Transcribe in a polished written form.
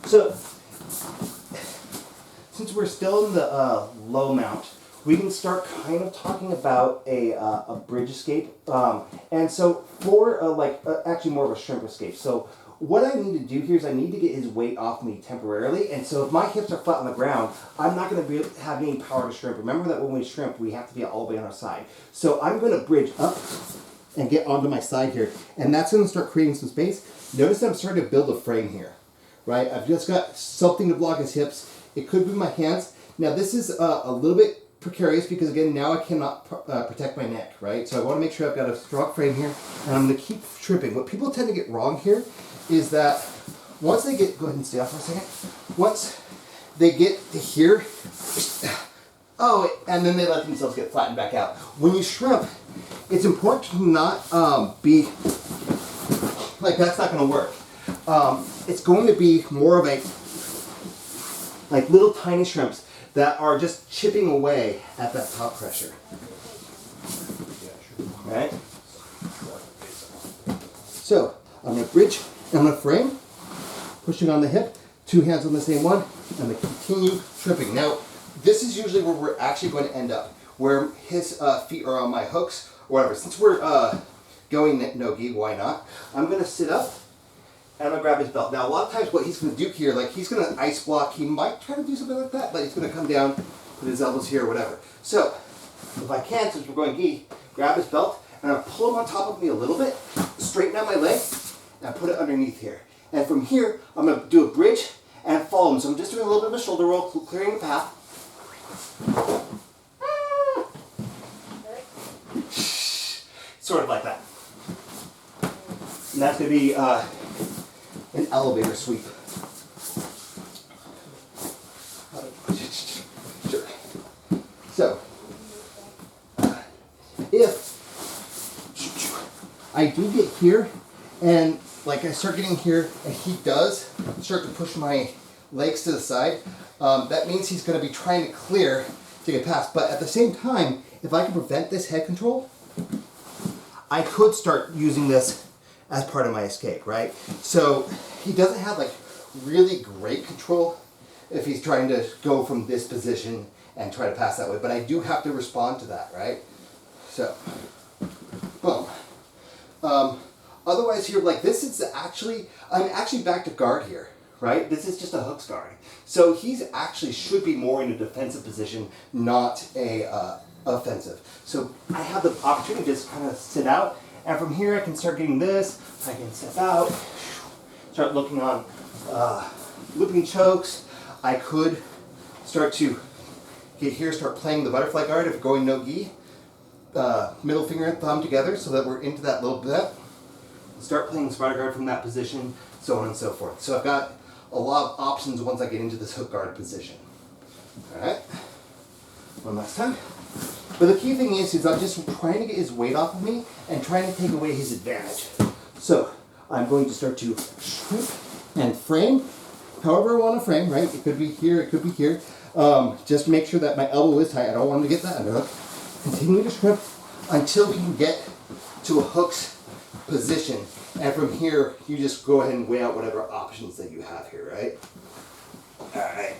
So, since we're still in the low mount, we can start kind of talking about a bridge escape. And so for actually more of a shrimp escape. So what I need to do here is I need to get his weight off me temporarily. And so if my hips are flat on the ground, I'm not going to have any power to shrimp. Remember that when we shrimp, we have to be all the way on our side. So I'm going to bridge up and get onto my side here. And that's going to start creating some space. Notice that I'm starting to build a frame here, right? I've just got something to block his hips. It could be my hands. Now this is a little bit precarious because again, now I cannot protect my neck, right? So I want to make sure I've got a strong frame here, and I'm going to keep shrimping. What people tend to get wrong here is that once they get, go ahead and stay off for a second. Once they get to here, and then they let themselves get flattened back out. When you shrimp, it's important to not be, like that's not going to work. It's going to be more of a, like little tiny shrimps that are just chipping away at that top pressure. Alright? So, I'm going to bridge, I'm going to frame, pushing on the hip, two hands on the same one, I'm going to continue shrimping. Now, this is usually where we're actually going to end up, where his feet are on my hooks, or whatever. Since we're going no-gi, why not? I'm going to sit up, and I'm going to grab his belt. Now, a lot of times what he's going to do here, like he's going to ice block. He might try to do something like that, but he's going to come down, put his elbows here or whatever. So, if I can, since we're going gi, grab his belt, and I'm going to pull him on top of me a little bit, straighten out my leg, and put it underneath here. And from here, I'm going to do a bridge and follow him. So I'm just doing a little bit of a shoulder roll, clearing the path. Sort of like that. And that's going to be an elevator sweep. Sure. So, if I do get here, and like I start getting here, and he does start to push my legs to the side, that means he's going to be trying to clear to get past. But at the same time, if I can prevent this head control, I could start using this as part of my escape, right? So he doesn't have like really great control if he's trying to go from this position and try to pass that way, but I do have to respond to that, right? So, boom. Otherwise here, like this is actually, I'm actually back to guard here, right? This is just a hooks guard. So he's actually should be more in a defensive position, not a offensive. So I have the opportunity to just kind of sit out, and from here I can start getting this, I can step out, start looking on looping chokes. I could start to get here, start playing the butterfly guard if we're going no-gi. Middle finger and thumb together so that we're into that little bit. Start playing spider guard from that position, so on and so forth. So I've got a lot of options once I get into this hook guard position. Alright, one last time. But the key thing is I'm just trying to get his weight off of me and trying to take away his advantage. So I'm going to start to shrimp and frame, however I want to frame, right? It could be here, it could be here. Just make sure that my elbow is tight. I don't want him to get that underhook. Continue to shrimp until we can get to a hooks position. And from here, you just go ahead and weigh out whatever options that you have here, right? All right.